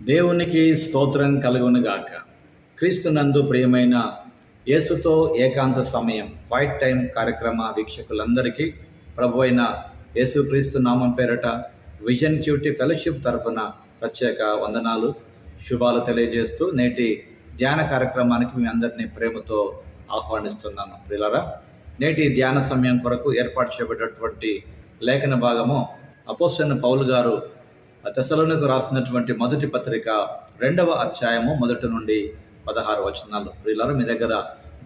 దేవునికి స్తోత్రం కలుగునుగాక. క్రీస్తునందు ప్రియమైన యేసుతో ఏకాంత సమయం క్వైట్ టైం కార్యక్రమ వీక్షకులందరికీ ప్రభు అయిన యేసుక్రీస్తు నామం పేరట విజన్ క్యూటీ ఫెలోషిప్ తరఫున ప్రత్యేక వందనాలు, శుభాలు తెలియజేస్తూ నేటి ధ్యాన కార్యక్రమానికి మీ అందరినీ ప్రేమతో ఆహ్వానిస్తున్నాను. ప్రియులారా, నేటి ధ్యాన సమయం కొరకు ఏర్పాటు చేయబడినటువంటి లేఖన భాగము అపోస్తలుడైన పౌలు గారు తెస్సలోనికీయులకు రాసినటువంటి మొదటి పత్రిక 2వ అధ్యాయము 1 నుండి 16 వచనాలు. ప్రియులారా, మీ దగ్గర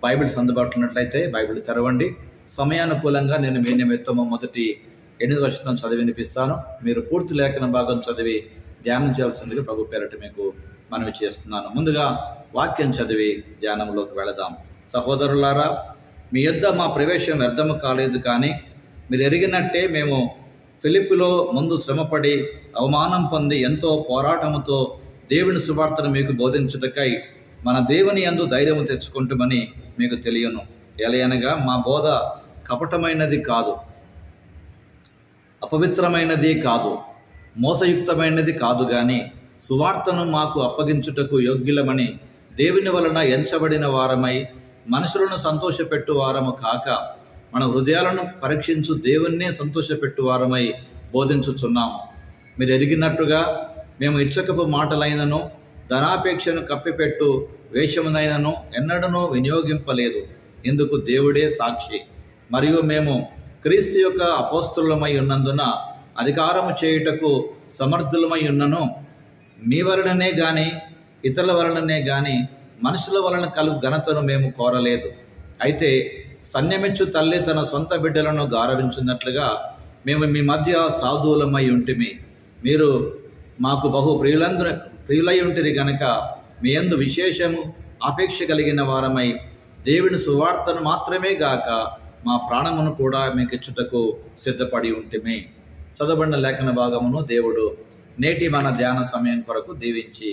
బైబిల్స్ అందుబాటులో ఉన్నట్లయితే బైబిల్ తెరవండి. సమయానుకూలంగా నేను మీ నిమిత్తము మొదటి 8 వచనం చదివి వినిపిస్తాను. మీరు పూర్తి లేఖన భాగం చదివి ధ్యానం చేయాల్సిందిగా ప్రభు పేరట మీకు మనవి చేస్తున్నాను. ముందుగా వాక్యం చదివి ధ్యానంలోకి వెళదాం. సహోదరులారా, మీ యొద్ద మా ప్రవేశం వ్యర్థము కాలేదు, కానీ మీరు ఎరిగినట్టే మేము ఫిలిప్పులో ముందు శ్రమపడి అవమానం పొంది ఎంతో పోరాటముతో దేవుని సువార్తను మీకు బోధించుటకై మన దేవుని యందు ధైర్యము తెచ్చుకుంటామని మీకు తెలియను. ఎలయనగా మా బోధ కపటమైనది కాదు, అపవిత్రమైనది కాదు, మోసయుక్తమైనది కాదు, కానీ సువార్తను మాకు అప్పగించుటకు యోగ్యులమని దేవుని వలన ఎంచబడిన వారమై మనుషులను సంతోషపెట్టు వారము కాక మన హృదయాలను పరీక్షించు దేవుణ్ణే సంతోషపెట్టు వారమై బోధించుచున్నాము. మీరు ఎరిగినట్టుగా మేము ఇచ్చకపు మాటలైనను ధనాపేక్షను కప్పిపెట్టు వేషమునైనను ఎన్నడనూ వినియోగింపలేదు. ఇందుకు దేవుడే సాక్షి. మరియు మేము క్రీస్తు యొక్క అపోస్తలులమై ఉన్నందున అధికారము చేయుటకు సమర్థులమై ఉన్నను మీ వలననే గాని ఇతరుల వలననే గాని మనుషుల వలన కలుగు ఘనతను మేము కోరలేదు. అయితే సన్యమిచ్చు తల్లి తన సొంత బిడ్డలను గారవించున్నట్లుగా మేము మీ మధ్య సాధువులమై ఉంటిమి. మీరు మాకు బహు ప్రియులై ఉంటిరి గనక మీ యందు విశేషము ఆపేక్ష కలిగిన వారమై దేవుని సువార్తను మాత్రమే గాక మా ప్రాణమును కూడా మీకు ఇచ్చుటకు సిద్ధపడి ఉంటిమి. చదవబడిన లేఖన భాగమును దేవుడు నేటి మన ధ్యాన సమయం కొరకు దీవించి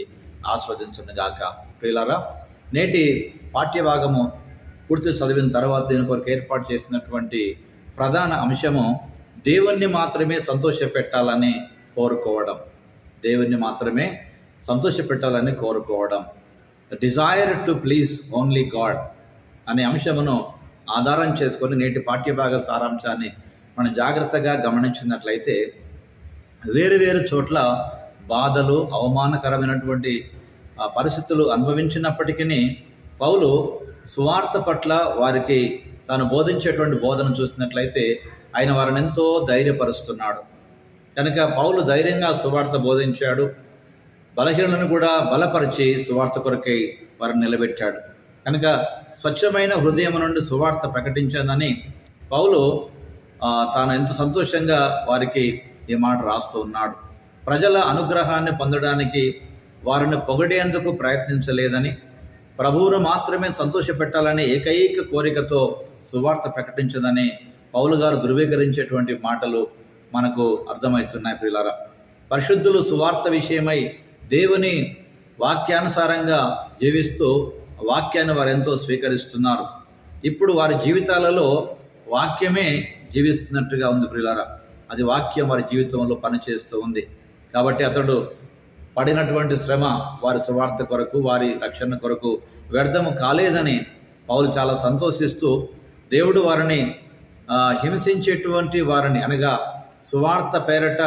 ఆస్వాదించునుగాక. ప్రియులారా, నేటి పాఠ్యభాగము పూర్తి చదివిన తర్వాత దీని కొరకు ఏర్పాటు చేసినటువంటి ప్రధాన అంశము దేవుణ్ణి మాత్రమే సంతోషపెట్టాలని కోరుకోవడం. దేవుణ్ణి మాత్రమే సంతోషపెట్టాలని కోరుకోవడం. Desire to please only God అనే అంశమును ఆధారం చేసుకొని నేటి పాఠ్యభాగ సారాంశాన్ని మనం జాగ్రత్తగా గమనించినట్లయితే వేరు చోట్ల బాధలు, అవమానకరమైనటువంటి పరిస్థితులు అనుభవించినప్పటికీ పౌలు సువార్త పట్ల వారికి తాను బోధించేటువంటి బోధన చూసినట్లయితే ఆయన వారిని ఎంతో ధైర్యపరుస్తున్నాడు. కనుక పౌలు ధైర్యంగా సువార్త బోధించాడు. బలహీనులను కూడా బలపరిచి సువార్త కొరకై వారిని నిలబెట్టాడు. కనుక స్వచ్ఛమైన హృదయం నుండి సువార్త ప్రకటించానని పౌలు తాను ఎంత సంతోషంగా వారికి ఈ మాట రాస్తూ ఉన్నాడు. ప్రజల అనుగ్రహాన్ని పొందడానికి వారిని పొగిడేందుకు ప్రయత్నించలేదని, ప్రభువును మాత్రమే సంతోషపెట్టాలనే ఏకైక కోరికతో సువార్త ప్రకటించదని పౌలు గారు ధృవీకరించేటువంటి మాటలు మనకు అర్థమవుతున్నాయి. ప్రియులారా, పరిశుద్ధులు సువార్త విషయమై దేవుని వాక్యానుసారంగా జీవిస్తూ వాక్యాన్ని వారు ఎంతో స్వీకరిస్తున్నారు. ఇప్పుడు వారి జీవితాలలో వాక్యమే జీవిస్తున్నట్టుగా ఉంది. ప్రియులారా, అది వాక్యం వారి జీవితంలో పనిచేస్తూ ఉంది. కాబట్టి అతడు పడినటువంటి శ్రమ వారి సువార్త కొరకు, వారి రక్షణ కొరకు వ్యర్థము కాలేదని పౌలు చాలా సంతోషిస్తూ దేవుడు వారిని హింసించేటువంటి వారిని, అనగా సువార్త పేరట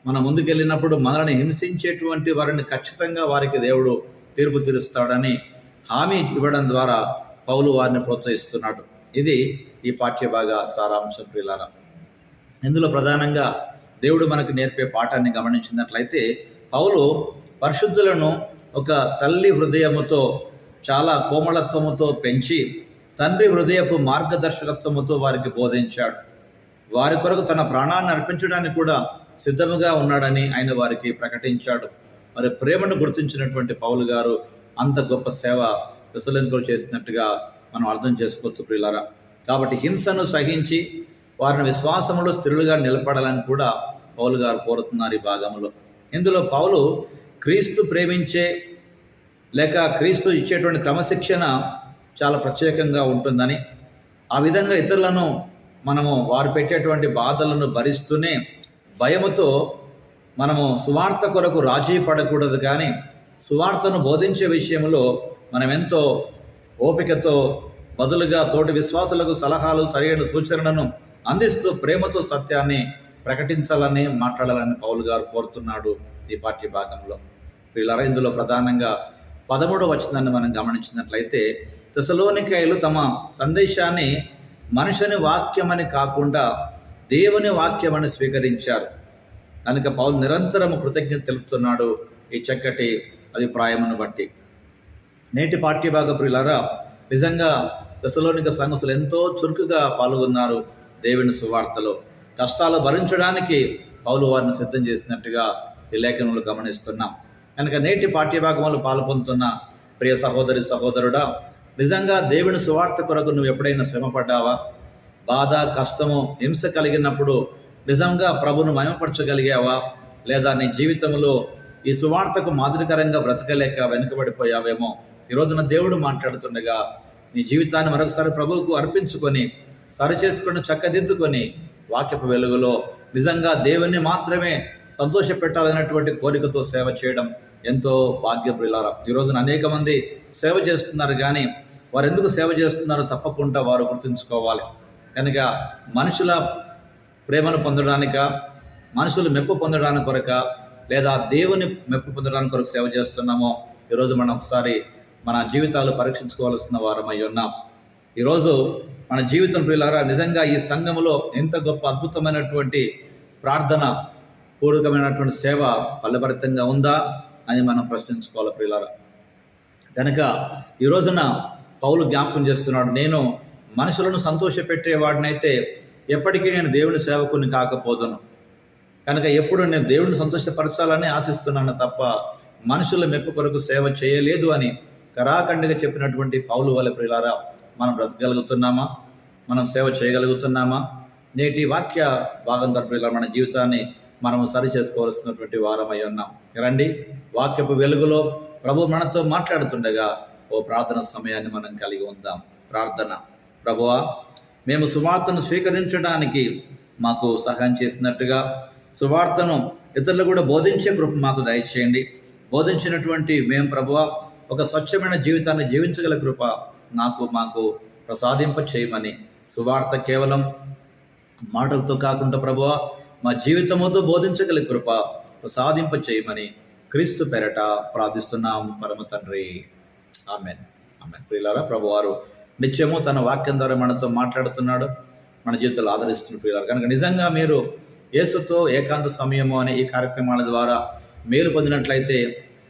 మనం ముందుకెళ్ళినప్పుడు మనల్ని హింసించేటువంటి వారిని ఖచ్చితంగా వారికి దేవుడు తీర్పు తీరుస్తాడని హామీ ఇవ్వడం ద్వారా పౌలు వారిని ప్రోత్సహిస్తున్నాడు. ఇది ఈ పాఠ్యభాగ సారాంశం. ప్రియులారా, ఇందులో ప్రధానంగా దేవుడు మనకు నేర్పే పాఠాన్ని గమనించినట్లయితే పౌలు పరిశుద్ధులను ఒక తల్లి హృదయముతో, చాలా కోమలత్వముతో పెంచి తండ్రి హృదయపు మార్గదర్శకత్వముతో వారికి బోధించాడు. వారి కొరకు తన ప్రాణాన్ని అర్పించడానికి కూడా సిద్ధముగా ఉన్నాడని ఆయన వారికి ప్రకటించాడు. మరి ప్రేమను గుర్తించినటువంటి పౌలు గారు అంత గొప్ప సేవ తెస్సలోనికీయులకు చేసినట్టుగా మనం అర్థం చేసుకోవచ్చు. ప్రియులారా, కాబట్టి హింసను సహించి వారిని విశ్వాసములో స్థిరులుగా నిలబడాలని కూడా పౌలు గారు కోరుతున్నారు ఈ భాగంలో. ఇందులో పౌలు క్రీస్తు ప్రేమించే లేక క్రీస్తు ఇచ్చేటువంటి క్రమశిక్షణ చాలా ప్రత్యేకంగా ఉంటుందని, ఆ విధంగా ఇతరులను మనము వారు పెట్టేటువంటి బాధలను భరిస్తూనే భయముతో మనము సువార్త కొరకు రాజీ పడకూడదు, కానీ సువార్తను బోధించే విషయంలో మనం ఎంతో ఓపికతో బదులుగా తోటి విశ్వాసులకు సలహాలు సరైన సూచనలను అందిస్తూ ప్రేమతో సత్యాన్ని ప్రకటించాలని మాట్లాడాలని పౌలు గారు కోరుతున్నాడు ఈ పాఠ్య భాగంలో. వీళ్ళ ఇందులో ప్రధానంగా 13వ వచనాన్ని మనం గమనించినట్లయితే, తెసలోనికైలు తమ సందేశాన్ని మనుషుని వాక్యమని కాకుండా దేవుని వాక్యమని స్వీకరించారు కనుక పౌలు నిరంతరము కృతజ్ఞత తెలుపుతున్నాడు ఈ చక్కటి అభిప్రాయమును బట్టి. నేటి పాఠ్యభాగ ప్రియులారా, నిజంగా తెసలోనిక సంఘస్థులు ఎంతో చురుకుగా పాల్గొన్నారు దేవుని సువార్తలో. కష్టాలు భరించడానికి పౌలు వారిని సిద్ధం చేసినట్టుగా ఈ లేఖనంలో గమనిస్తున్నాం. కనుక నేటి పాఠ్యభాగంలో పాల్పొందుతున్న ప్రియ సహోదరి సహోదరుడా, నిజంగా దేవుని సువార్త కొరకు నువ్వు ఎప్పుడైనా శ్రమపడ్డావా? బాధ, కష్టము, హింస కలిగినప్పుడు నిజంగా ప్రభును మహిమపరచగలిగావా? లేదా నీ జీవితంలో ఈ సువార్తకు మాదిరికరంగా బ్రతకలేక వెనుకబడిపోయావేమో? ఈ రోజున దేవుడు మాట్లాడుతుండగా నీ జీవితాన్ని మరొకసారి ప్రభువుకు అర్పించుకొని సరిచేసుకొని చక్కదిద్దుకొని వాక్యపు వెలుగులో నిజంగా దేవుణ్ణి మాత్రమే సంతోషపెట్టాలనేటువంటి కోరికతో సేవ చేయడం ఎంతో భాగ్యప్రియులారా. ఈ రోజున అనేక మంది సేవ చేస్తున్నారు, కానీ వారు ఎందుకు సేవ చేస్తున్నారో తప్పకుండా వారు గుర్తుంచుకోవాలి. కనుక మనుషుల ప్రేమను పొందడానిక, మనుషులు మెప్పు పొందడానికి కొరక, లేదా దేవుని మెప్పు పొందడానికి కొరకు సేవ చేస్తున్నామో ఈరోజు మనం ఒకసారి మన జీవితాలు పరీక్షించుకోవాల్సిన వారమై ఉన్నాం. ఈరోజు మన జీవితం ప్రియులారా, నిజంగా ఈ సంఘములో ఎంత గొప్ప అద్భుతమైనటువంటి ప్రార్థన పూర్వకమైనటువంటి సేవ ఫలభరితంగా ఉందా అని మనం ప్రశ్నించుకోవాలి ప్రియులారా. కనుక ఈ రోజున పౌలు జ్ఞాపకం చేస్తున్నాడు, నేను మనుషులను సంతోషపెట్టేవాడినైతే ఎప్పటికీ నేను దేవుని సేవకుని కాకపోదును. కనుక ఎప్పుడు నేను దేవుని సంతోషపరచాలని ఆశిస్తున్నాను తప్ప మనుషుల మెప్పు కొరకు సేవ చేయలేదు అని కరాఖండిగా చెప్పినటువంటి పౌలు వలె ప్రియులారా, మనం బ్రతకగలుగుతున్నామా? మనం సేవ చేయగలుగుతున్నామా? నేటి వాక్య భాగం ద్వారా మన జీవితాన్ని మనము సరి చేసుకోవాల్సినటువంటి వారమై ఉన్నాం. రండి, వాక్యపు వెలుగులో ప్రభు మనతో మాట్లాడుతుండగా ఓ ప్రార్థన సమయాన్ని మనం కలిగి ఉందాం. ప్రార్థన. ప్రభువా, మేము సువార్తను స్వీకరించడానికి మాకు సహాయం చేసినట్టుగా సువార్తను ఇతరులు కూడా బోధించే కృప మాకు దయచేయండి. బోధించినటువంటి మేము ప్రభువా ఒక స్వచ్ఛమైన జీవితాన్ని జీవించగల కృప మాకు ప్రసాదింప చేయమని, సువార్త కేవలం మాటలతో కాకుండా ప్రభువా మా జీవితముతో బోధించగల కృప ప్రసాదింప చేయమని క్రీస్తు పేరట ప్రార్థిస్తున్నాం పరమ తండ్రి. ఆమెన్. ఆమెన్. ప్రియులారా, ప్రభువారు నిత్యము తన వాక్యం ద్వారా మనతో మాట్లాడుతున్నాడు, మన జీవితాలు ఆదరిస్తున్న ప్రియులారా. కనుక నిజంగా మీరు యేసుతో ఏకాంత సమయము అనే ఈ కార్యక్రమాల ద్వారా మేలు పొందినట్లయితే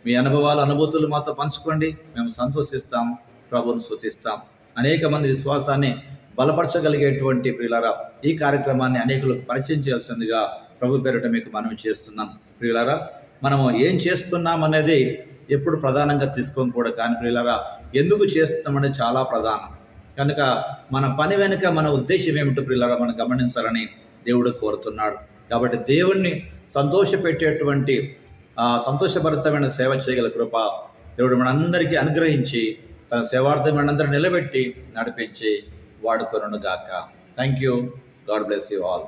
మీ అనుభవాలు, అనుభూతులు మాతో పంచుకోండి. మేము సంతోషిస్తాం, ప్రభువును స్తుతిస్తాం. అనేక మంది విశ్వాసాన్ని బలపరచగలిగేటువంటి ప్రియులారా, ఈ కార్యక్రమాన్ని అనేకులకు పరిచయం చేయాల్సిందిగా ప్రభు పేరిట మీకు మనవి చేస్తున్నాం. ప్రియులారా, మనము ఏం చేస్తున్నాం అనేది ఎప్పుడు ప్రధానంగా తీసుకోకూడదు, కానీ ప్రియులారా ఎందుకు చేస్తున్నామనేది చాలా ప్రధానం. కనుక మన పని వెనుక మన ఉద్దేశం ఏమిటో ప్రియులారా మనం గమనించాలని దేవుడు కోరుతున్నాడు. కాబట్టి దేవుణ్ణి సంతోషపెట్టేటువంటి సంతోషభరితమైన సేవ చేయగల కృప దేవుడు మనందరికీ అనుగ్రహించి తన సేవార్థం మనందరూ నిలబెట్టి నడిపించి వాడుకొనుగాక. Thank you. God bless you all.